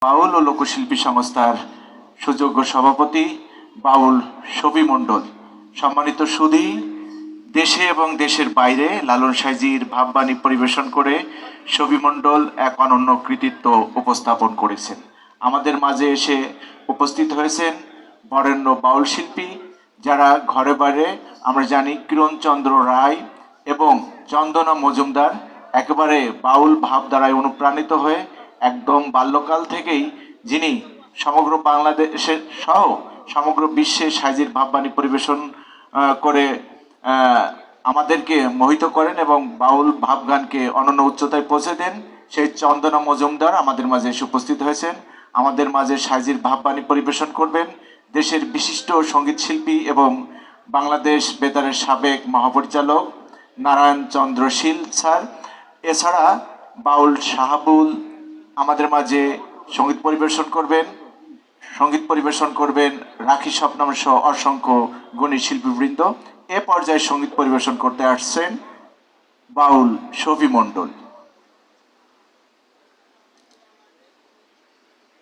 বাউল ও লোকশিল্পী সংস্থার সুযোগ্য সভাপতি বাউল শফি মণ্ডল। সম্মানিত সুধী, দেশে এবং দেশের বাইরে লালন সাইজির ভাববাণী পরিবেশন করে শফি মণ্ডল এক অনন্য কৃতিত্ব উপস্থাপন করেছেন। আমাদের মাঝে এসে উপস্থিত হয়েছেন বরেণ্য বাউল শিল্পী, যারা ঘরে বাইরে আমরা জানি কিরণচন্দ্র রায় এবং চন্দনা মজুমদার একেবারে বাউল ভাবধারায় অনুপ্রাণিত হয়ে একদম বাল্যকাল থেকেই যিনি সমগ্র বাংলাদেশের সহ সমগ্র বিশ্বে সাইজির ভাববাণী পরিবেশন করে আমাদেরকে মোহিত করেন এবং বাউল ভাবগানকে অনন্য উচ্চতায় পৌঁছে দেন, সেই চন্দনা মজুমদার আমাদের মাঝে এসে উপস্থিত হয়েছেন। আমাদের মাঝে সাইজির ভাববাণী পরিবেশন করবেন দেশের বিশিষ্ট সঙ্গীত শিল্পী এবং বাংলাদেশ বেতারের সাবেক মহাপরিচালক নারায়ণ চন্দ্র শীল স্যার। এছাড়া বাউল শাহাবুল আমাদের মাঝে সঙ্গীত পরিবেশন করবেন রাখি স্বপ্নাম সহ অসংখ্য গুণী শিল্পীবৃন্দ। এ পর্যায়ে সঙ্গীত পরিবেশন করতে আসছেন বাউল শফি মণ্ডল।